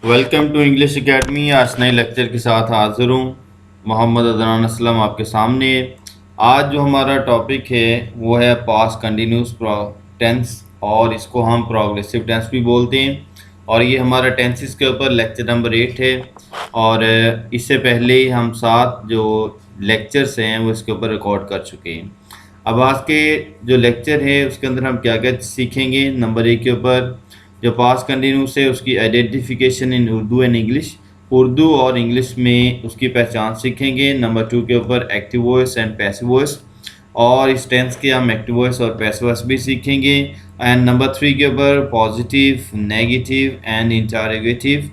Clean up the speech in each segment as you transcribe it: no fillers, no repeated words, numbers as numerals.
Welcome to English academy. आज नए lecture के साथ हाजिर हूँ। मोहम्मद अदनान असलम आपके सामने। आज जो हमारा टॉपिक है वो है पास्ट कंटिन्यूस टेंस, और इसको हम प्रोग्रेसिव टेंस भी बोलते हैं। और ये हमारा टेंसेस के ऊपर लेक्चर नंबर 8 है। और इससे पहले ही हम 7 जो लेक्चर्स हैं वो इसके ऊपर रिकॉर्ड कर चुके हैं। अब आज के जो लेक्चर है उसके अंदर हम क्या क्या सीखेंगे। नंबर 1 के ऊपर जो पास्ट कंटिन्यूस है उसकी identification in Urdu and English, Urdu और इंग्लिश में उसकी पहचान सीखेंगे। नंबर 2 के ऊपर active voice and passive voice, और इस टेंस के हम एक्टिव वॉइस और पैसिव वॉइस भी सीखेंगे। एंड नंबर 3 के ऊपर पॉजिटिव, नेगेटिव एंड इंटरोगेटिव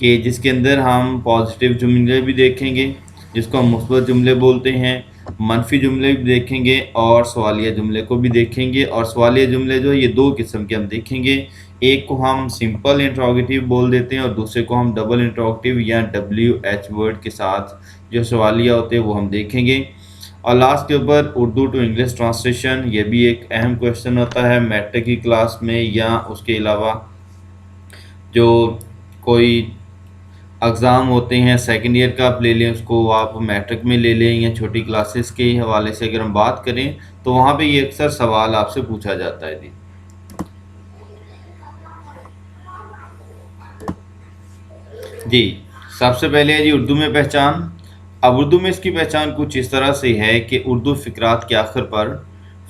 के, जिसके अंदर हम पॉजिटिव जुमले भी देखेंगे जिसको हम मुस्बत जुमले बोलते हैं, मनफी जुमले भी देखेंगे और सवालिया जुमले को भी देखेंगे। और सवालिया जुमले जो है ये दो किस्म के हम देखेंगे। एक को हम सिंपल इंट्रोगेटिव बोल देते हैं और दूसरे को हम डबल इंट्रोगेटिव या WH वर्ड के साथ जो सवालिया होते हैं वो हम देखेंगे। और लास्ट के ऊपर उर्दू टू इंग्लिश ट्रांसलेशन, ये भी एक अहम क्वेश्चन होता है मैट्रिक की क्लास में, या उसके अलावा जो कोई एग्ज़ाम होते हैं सेकेंड ईयर का आप ले लें, उसको आप मैट्रिक में ले लें, या छोटी क्लासेस के हवाले से अगर हम बात करें तो वहाँ पे ये अक्सर सवाल आपसे पूछा जाता है। जी सबसे पहले है जी उर्दू में पहचान। अब उर्दू में इसकी पहचान कुछ इस तरह से है कि उर्दू फ़िक्रात के आखिर पर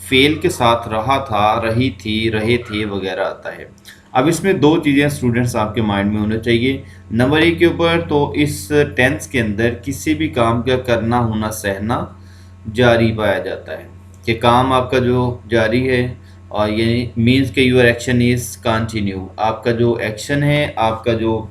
फ़ेल के साथ रहा था, रही थी, रहे थे वगैरह आता है। अब इसमें दो चीज़ें स्टूडेंट्स आपके माइंड में होना चाहिए। नंबर 1 के ऊपर तो इस टेंस के अंदर किसी भी काम का करना, होना, सहना जारी पाया जाता है कि काम आपका जो जारी है, और ये मीन्स के यूर एक्शन इज़ कंटिन्यू, आपका जो एक्शन है, आपका जो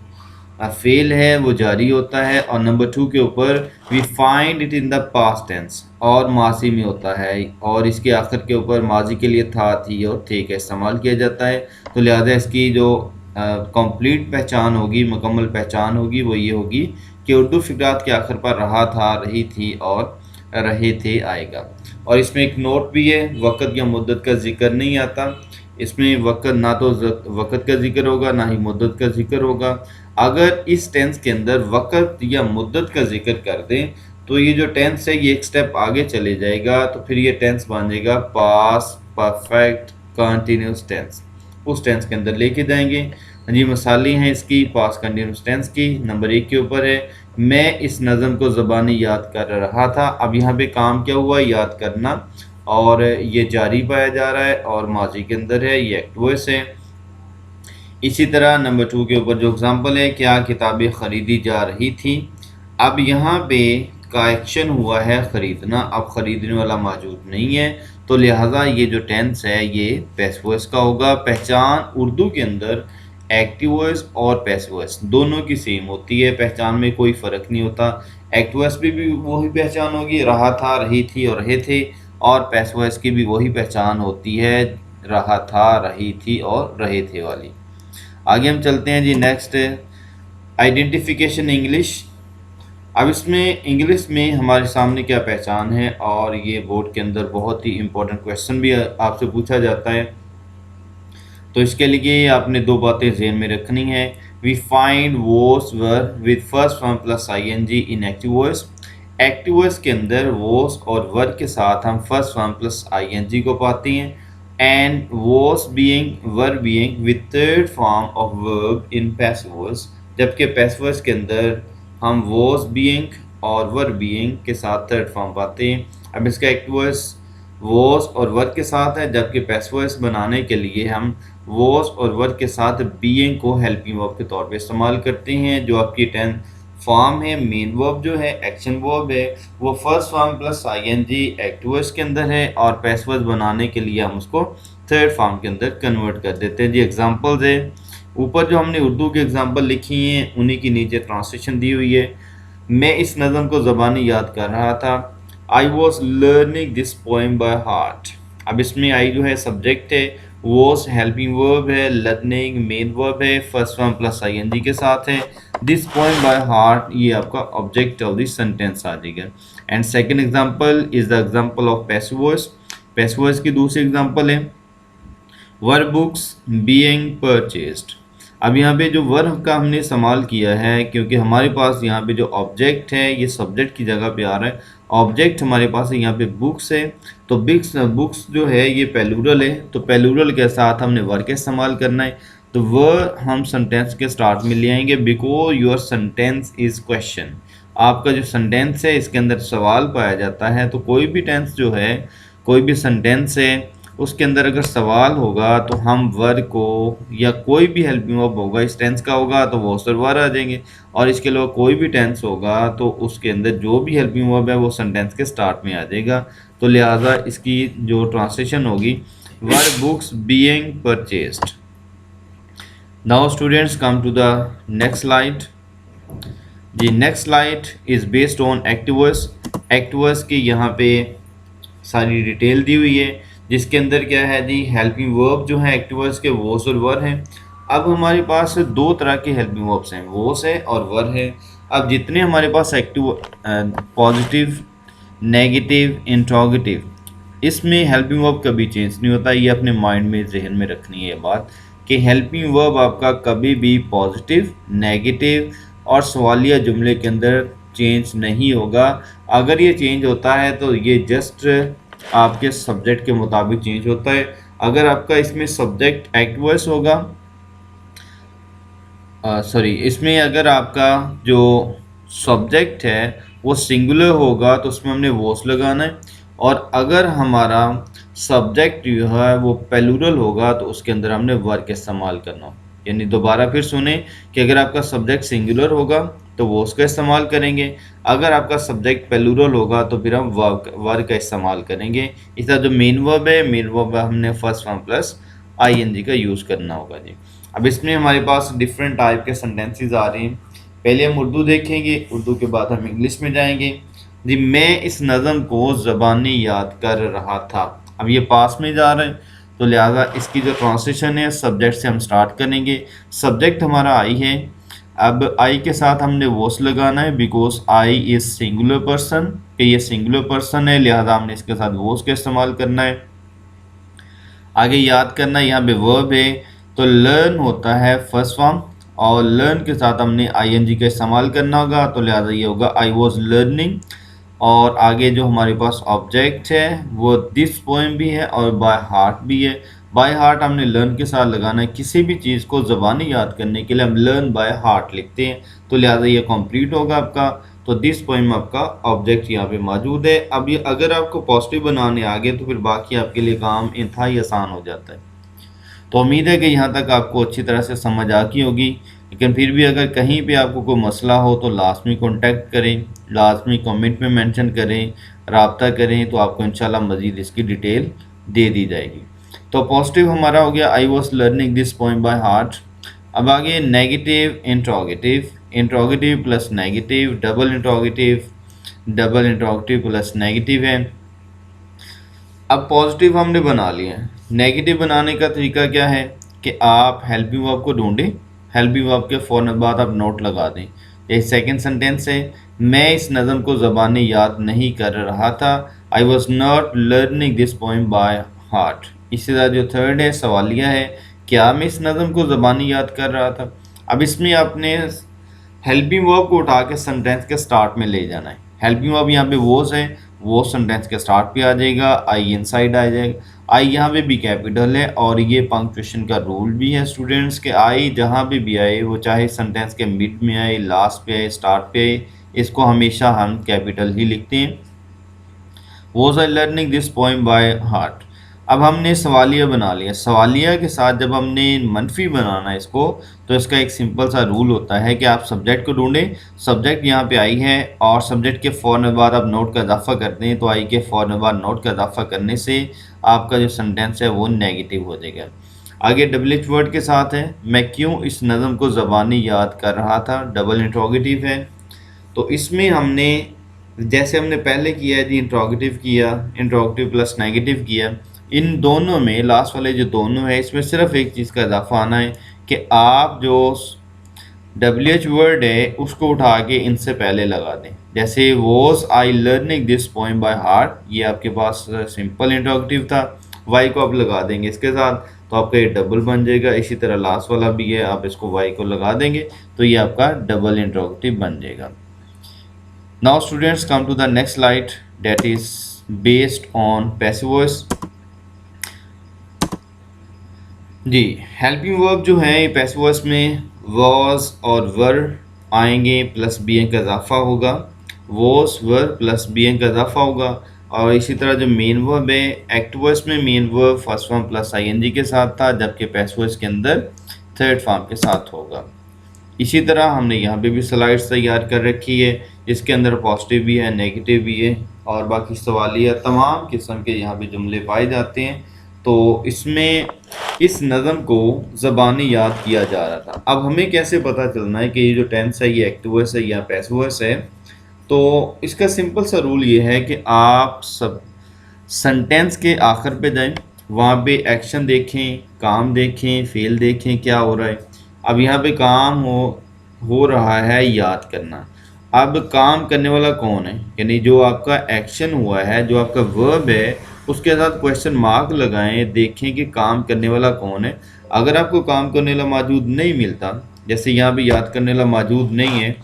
फेल है वो जारी होता है। और नंबर 2 के ऊपर we find it in the past tense, और माजी में होता है, और इसके आखिर के ऊपर माजी के लिए था, थी और थे का इस्तेमाल किया जाता है। तो लिहाजा इसकी जो कंप्लीट पहचान होगी, मुकम्मल पहचान होगी, वो ये होगी कि उर्दू फ़िक्रात के आखिर पर रहा था, रही थी और रहे थे आएगा। और इसमें एक नोट भी है, वक़्त या मुद्दत का ज़िक्र नहीं आता। इसमें वक़्त ना तो वक़्त का ज़िक्र होगा, ना ही मुद्दत का ज़िक्र होगा। अगर इस टेंस के अंदर वक़्त या मुद्दत का ज़िक्र कर दें तो ये जो टेंस है ये एक स्टेप आगे चले जाएगा, तो फिर ये टेंस बन जाएगा पास्ट परफेक्ट कंटिन्यूस टेंस, उस टेंस के अंदर लेके जाएंगे। जी मिसालें हैं इसकी पास्ट कंटिन्यूस टेंस की। नंबर 1 के ऊपर है मैं इस नज़म को ज़बानी याद कर रहा था। अब यहाँ पे काम क्या हुआ, याद करना, और ये जारी पाया जा रहा है और माजी के अंदर है, ये एक्टिव वॉइस है। इसी तरह नंबर 2 के ऊपर जो एग्ज़ाम्पल है, क्या किताबें ख़रीदी जा रही थी। अब यहाँ पे का एक्शन हुआ है ख़रीदना, अब ख़रीदने वाला मौजूद नहीं है, तो लिहाजा ये जो टेंस है ये पैसिव वॉइस का होगा। पहचान उर्दू के अंदर एक्टिव वॉइस और पैसिव वॉइस दोनों की सेम होती है, पहचान में कोई फ़र्क नहीं होता। एक्टिव वॉइस भी वही पहचान होगी, रहा था, रही थी और रहे थे, और पैसिव वॉइस की भी वही पहचान होती है, रहा था, रही थी और रहे थे वाली। आगे हम चलते हैं जी। Next identification English. अब इसमें इंग्लिश में हमारे सामने क्या पहचान है, और ये बोर्ड के अंदर बहुत ही इम्पोर्टेंट क्वेश्चन भी आपसे पूछा जाता है, तो इसके लिए आपने दो बातें ज़हन में रखनी है। We find was were with first form plus ING in active voice. Active voice के अंदर वॉस और वर के साथ हम फर्स्ट फॉर्म प्लस ING को पाते हैं, and was being were being with third form of verb in passive voice, जबकि passive voice के अंदर हम was being और were being के साथ थर्ड फॉर्म पाते हैं। अब इसका एक्टिव वॉइस was और were के साथ है, जबकि passive voice बनाने के लिए हम was और were के साथ being को हेल्पिंग वर्ब के तौर पे इस्तेमाल करते हैं। जो आपकी टेंस फॉर्म है, मेन वर्ब जो है, एक्शन वर्ब है, वो first form plus ING active voice के अंदर है, और पैसिव वॉइस बनाने के लिए हम उसको थर्ड फॉर्म के अंदर कन्वर्ट कर देते हैं। जी एग्जांपल्स है, ऊपर जो हमने उर्दू के एग्जांपल लिखी हैं उन्हीं की नीचे ट्रांसलेशन दी हुई है। मैं इस नज़म को ज़बानी याद कर रहा था। I was learning this poem by heart. अब इसमें आई जो है सब्जेक्ट है, वॉज हेल्पिंग वर्ब है, लर्निंग मेन वर्ब है, फर्स्ट फॉर्म प्लस ING के साथ है। दिस पोएम बाय हार्ट ये आपका ऑब्जेक्ट ऑफ दिस सेंटेंस आ जाएगा। And second example is the example of passive voice. Passive voice की दूसरी एग्जांपल है वर बुक्स बीइंग परचेज्ड। अब यहाँ पे जो वर्ब का हमने इस्तेमाल किया है, क्योंकि हमारे पास यहाँ पे जो ऑब्जेक्ट है ये सब्जेक्ट की जगह पे आ रहा है। ऑब्जेक्ट हमारे पास है यहाँ पे बुक्स है, तो बुक्स जो है ये पेलुरल है, तो पेलुरल के साथ हमने वर्ब का इस्तेमाल करना है। तो वह हम सेंटेंस के स्टार्ट में ले आएंगे, because your sentence is question. आपका जो सेंटेंस है इसके अंदर सवाल पाया जाता है, तो कोई भी टेंस जो है, कोई भी सेंटेंस है उसके अंदर अगर सवाल होगा तो हम वर्ब को या कोई भी हेल्पिंग वर्ब होगा इस टेंस का होगा तो वो सर वर्ब आ जाएंगे, और इसके अलावा कोई भी टेंस होगा तो उसके अंदर जो भी हेल्पिंग वर्ब है वो सेंटेंस के स्टार्ट में आ जाएगा। तो लिहाजा इसकी जो ट्रांसलेशन होगी, were books being purchased. Now students come to the next slide. जी next slide is based on active voice. Active voice की यहाँ पे सारी डिटेल दी हुई है, जिसके अंदर क्या है जी, हेल्पिंग वर्ब जो है एक्टिव वॉइस के वॉस और वर हैं। अब हमारे पास दो तरह के हेल्पिंग वर्ब्स हैं, वॉस है और वर है। अब जितने हमारे पास एक्टिव, पॉजिटिव, नेगेटिव, इंट्रोगेटिव, इसमें हेल्पिंग वर्ब कभी चेंज नहीं होता। ये अपने माइंड में, जहन में रखनी है ये बात कि हेल्पिंग वर्ब आपका कभी भी पॉजिटिव, नेगेटिव और सवालिया जुमले के अंदर चेंज नहीं होगा। अगर ये चेंज होता है तो ये जस्ट आपके सब्जेक्ट के मुताबिक चेंज होता है। अगर आपका इसमें सब्जेक्ट एक्टिव वॉइस होगा, सॉरी, इसमें अगर आपका जो सब्जेक्ट है वो सिंगुलर होगा तो उसमें हमने वॉस लगाना है, और अगर हमारा सब्जेक्ट जो है वो प्लूरल होगा तो उसके अंदर हमने वर्ब का इस्तेमाल करना। यानी दोबारा फिर सुने कि अगर आपका सब्जेक्ट सिंगुलर होगा तो वॉस का इस्तेमाल करेंगे, अगर आपका सब्जेक्ट प्लूरल होगा तो फिर हम वर्ब का इस्तेमाल करेंगे। इस तरह जो मेन वर्ब है, मेन वर्ब हमने फर्स्ट फॉर्म प्लस आईएनजी का यूज़ करना होगा जी। अब इसमें हमारे पास डिफरेंट टाइप के सेंटेंसेस आ रहे हैं। पहले हम उर्दू देखेंगे, उर्दू के बाद हम इंग्लिश में जाएंगे। जी मैं इस नज़म को ज़बानी याद कर रहा था। अब ये पास में जा रहा है, तो लिहाजा इसकी जो ट्रांसलेशन है सब्जेक्ट से हम स्टार्ट करेंगे। सब्जेक्ट हमारा आई है, अब आई के साथ हमने वॉस लगाना है, because I is singular person, कि ये सिंगुलर पर्सन है, लिहाजा हमने इसके साथ वॉस का इस्तेमाल करना है। आगे याद करना, यहाँ पे वर्ब है तो लर्न होता है फर्स्ट फॉर्म, और लर्न के साथ हमने आईएनजी का इस्तेमाल करना होगा, तो लिहाजा ये होगा आई वॉज लर्निंग। और आगे जो हमारे पास ऑब्जेक्ट है वो दिस पोएम भी है और बाय हार्ट भी है। बाय हार्ट हमने लर्न के साथ लगाना है, किसी भी चीज़ को ज़बानी याद करने के लिए हम लर्न बाय हार्ट लिखते हैं, तो लिहाजा ये कंप्लीट होगा आपका। तो दिस पोएम आपका ऑब्जेक्ट यहाँ पे मौजूद है। अब ये अगर आपको पॉजिटिव बनाने आ गए तो फिर बाकी आपके लिए काम इंतहाई आसान हो जाता है। तो उम्मीद है कि यहाँ तक आपको अच्छी तरह से समझ आ गई होगी, लेकिन फिर भी अगर कहीं पे आपको कोई मसला हो तो लाजमी कॉन्टैक्ट करें, लाजमी कमेंट में मेंशन करें, रब्ता करें, तो आपको इंशाल्लाह मज़ीद इसकी डिटेल दे दी जाएगी। तो पॉजिटिव हमारा हो गया, I was learning this poem by heart. अब आगे negative, interrogative, interrogative plus negative, double interrogative plus negative है। अब पॉजिटिव हमने बना लिया है, नेगेटिव बनाने का तरीका क्या है कि आप हेल्पिंग वर्ब को ढूंढें, हेल्पिंग वर्ब के फ़ौरन बाद आप नोट लगा दें। ये सेकंड सेंटेंस है, मैं इस नज़म को ज़बानी याद नहीं कर रहा था, I was not learning this poem by heart. इसी तरह जो थर्ड है सवालिया है, क्या मैं इस नज़म को ज़बानी याद कर रहा था। अब इसमें आपने हेल्पिंग वर्ब को उठा के सेंटेंस के स्टार्ट में ले जाना है। हेल्पिंग वर्ब यहाँ पे वॉज है, वो सेंटेंस के स्टार्ट पे आ जाएगा, आई इनसाइड आ जाएगा। आई यहाँ पे भी कैपिटल है, और ये पंक्चुएशन का रूल भी है स्टूडेंट्स के आई जहाँ पे भी आए, वो चाहे सेंटेंस के मिड में आए, लास्ट पे आए, स्टार्ट पे आए, इसको हमेशा हम कैपिटल ही लिखते हैं। Was I learning this poem by heart. अब हमने सवालिया बना लिया, सवालिया के साथ जब हमने मनफी बनाना है इसको, तो इसका एक सिंपल सा रूल होता है कि आप सब्जेक्ट को ढूंढें, सब्जेक्ट यहाँ पे आई है और सब्जेक्ट के फ़ौरन बाद आप नोट का इजाफा करते हैं, तो आई के फ़ौरन बाद नोट का इजाफा करने से आपका जो सेंटेंस है वो नेगेटिव हो जाएगा। आगे डबल एच वर्ड के साथ है, मैं क्यों इस नज़म को ज़बानी याद कर रहा था, डबल इंट्रोगेटिव है। तो इसमें हमने जैसे हमने पहले किया है जी, इंट्रोगेटिव किया, इंट्रोगेटिव प्लस नेगेटिव किया, इन दोनों में लास्ट वाले जो दोनों है इसमें सिर्फ एक चीज़ का इजाफा आना है कि आप जो WH वर्ड है उसको उठा के इनसे पहले लगा दें। जैसे was I learning this poem by heart, ये आपके पास सिंपल इंट्रोगेटिव था, वाई को आप लगा देंगे इसके साथ, तो आपका ये डबल बन जाएगा। इसी तरह लास्ट वाला भी है, आप इसको y को लगा देंगे तो ये आपका डबल इंट्रोगेटिव बन जाएगा। Now students come to the next slide that is based on passive voice. जी, हेल्पिंग वर्ब जो है ये पैसिव वॉइस में वॉज और वर आएंगे प्लस बी का इजाफा होगा, वॉज वर प्लस बी का इजाफा होगा। और इसी तरह जो मेन वर्ब है एक्टिव वॉइस में main verb first form plus ING के साथ था, जबकि पैसिव वॉइस के अंदर थर्ड फॉर्म के साथ होगा। इसी तरह हमने यहाँ पे भी स्लाइड्स तैयार कर रखी है, इसके अंदर पॉजिटिव भी है, नेगेटिव भी है और बाकी सवालिया तमाम किस्म के यहाँ पे जुमले पाए जाते हैं। तो इसमें इस नज़म को ज़बानी याद किया जा रहा था। अब हमें कैसे पता चलना है कि ये जो टेंस है ये एक्टिव वॉइस है या पैसिव वॉइस है? तो इसका सिंपल सा रूल ये है कि आप सब सेंटेंस के आखिर पे जाएं, वहाँ पे एक्शन देखें, काम देखें, फेल देखें क्या हो रहा है। अब यहाँ पे काम हो रहा है याद करना। अब काम करने वाला कौन है, यानी जो आपका एक्शन हुआ है, जो आपका वर्ब है, उसके साथ क्वेश्चन मार्क लगाएं, देखें कि काम करने वाला कौन है। अगर आपको काम करने वाला मौजूद नहीं मिलता, जैसे यहाँ पे याद करने वाला मौजूद नहीं है,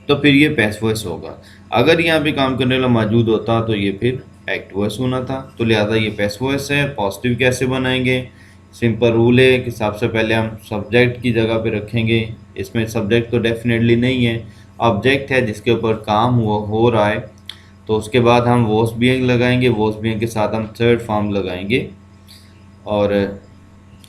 तो फिर ये पैसिव वॉइस होगा। अगर यहाँ पे काम करने वाला मौजूद होता तो ये फिर एक्टिव वॉइस होना था। तो लिहाजा ये पैसिव वॉइस है। पॉजिटिव कैसे बनाएंगे? सिंपल रूल है कि सबसे पहले हम सब्जेक्ट की जगह पे रखेंगे। इसमें सब्जेक्ट तो डेफिनेटली नहीं है, ऑब्जेक्ट है जिसके ऊपर काम हो रहा है। तो उसके बाद हम वॉस बीइंग लगाएंगे, वॉस बीइंग के साथ हम थर्ड फॉर्म लगाएंगे। और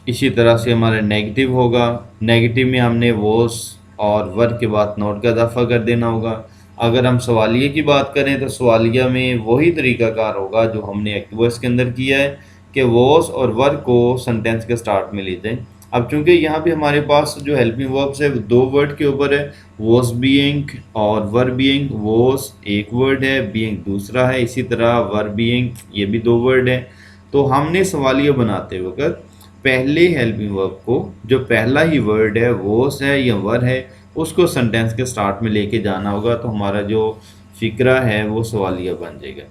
इसी तरह से हमारा नेगेटिव होगा। नेगेटिव में हमने वॉस और वर्ब के बाद नोट का इजाफा कर देना होगा। अगर हम सवालिया की बात करें तो सवालिया में वही तरीकाकार होगा जो हमने एक्टिव वॉइस के अंदर किया है कि वॉस और वर्ब को सेंटेंस के स्टार्ट में ले जाएं। अब चूंकि यहाँ पे हमारे पास जो हेल्पिंग वर्ब्स है दो वर्ड के ऊपर है, वॉस बीइंग और वर्ब बीइंग। वॉस एक वर्ड है, बीइंग दूसरा है, इसी तरह वर्ब बीइंग ये भी दो वर्ड है। तो हमने सवालिया बनाते वक्त पहले हेल्पिंग वर्ब को, जो पहला ही वर्ड है वॉस है या वर है, उसको सेंटेंस के स्टार्ट में लेके जाना होगा। तो हमारा जो फिक्रा है वो सवालिया बन जाएगा।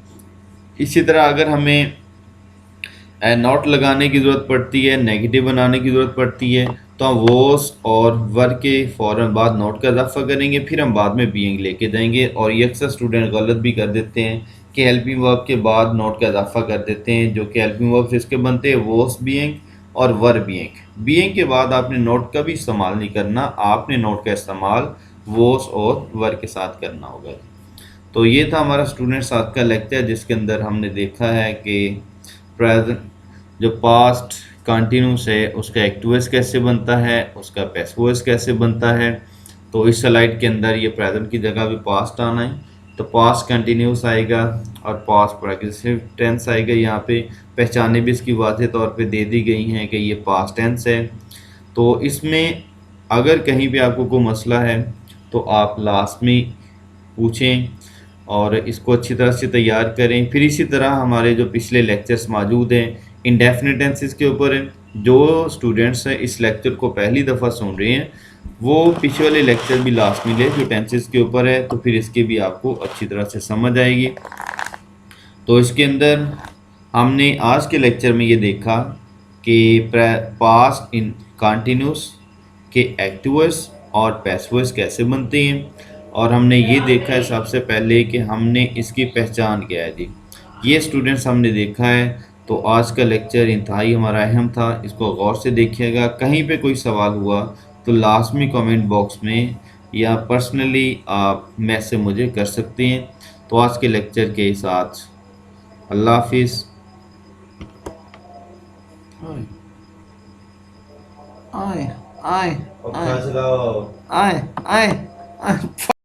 इसी तरह अगर हमें नॉट लगाने की ज़रूरत पड़ती है, नेगेटिव बनाने की ज़रूरत पड़ती है, तो हम वॉस और वर के फ़ौरन बाद नोट का इजाफा करेंगे, फिर हम बाद में बीइंग लेके जाएंगे। और ये अक्सर स्टूडेंट गलत भी कर देते हैं कि हेल्पिंग वर्ब के बाद नोट का इजाफा कर देते हैं, जो कि हेल्पिंग वर्ब इसके बनते हैं वॉस बीइंग और वर बीइंग। बीइंग के बाद आपने नोट का भी इस्तेमाल नहीं करना, आपने नोट का इस्तेमाल वॉस और वर के साथ करना होगा। तो ये था हमारा स्टूडेंट्स आज का लेक्चर, जिसके अंदर हमने देखा है कि प्रेजेंट जो पास्ट कंटिन्यूस है उसका एक्टिव वॉइस कैसे बनता है, उसका पैसिव वॉइस कैसे बनता है। तो इस स्लाइड के अंदर ये प्रेजेंट की जगह भी पास्ट आना है, तो पास्ट कंटिन्यूस आएगा और पास्ट प्रोग्रेसिव टेंस आएगा। यहाँ पे पहचाने भी इसकी वाज़ेह तौर पे दे दी गई हैं कि ये पास्ट टेंस है। तो इसमें अगर कहीं भी आपको कोई मसला है तो आप लास्ट में पूछें और इसको अच्छी तरह से तैयार करें। फिर इसी तरह हमारे जो पिछले लेक्चर्स मौजूद हैं इंडेफिनिट टेंसेस के ऊपर है। जो स्टूडेंट्स हैं इस लेक्चर को पहली दफ़ा सुन रहे हैं वो पिछले वाले लेक्चर भी लास्ट में ले जो टेंसेस के ऊपर है, तो फिर इसकी भी आपको अच्छी तरह से समझ आएगी। तो इसके अंदर हमने आज के लेक्चर में ये देखा कि पास्ट इन कंटिन्यूस के एक्टिव वॉइस और पैसिव वॉइस कैसे बनते हैं, और हमने ये देखा है सबसे पहले कि हमने इसकी पहचान क्या है जी, ये स्टूडेंट्स हमने देखा है। तो आज का लेक्चर इंतहाई हमारा अहम था, इसको गौर से देखिएगा। कहीं पे कोई सवाल हुआ तो लाजमी कमेंट बॉक्स में या पर्सनली आप मैसेज मुझे कर सकते हैं। तो आज के लेक्चर के साथ अल्लाह हाफिज़। आए आए आए आए आए आए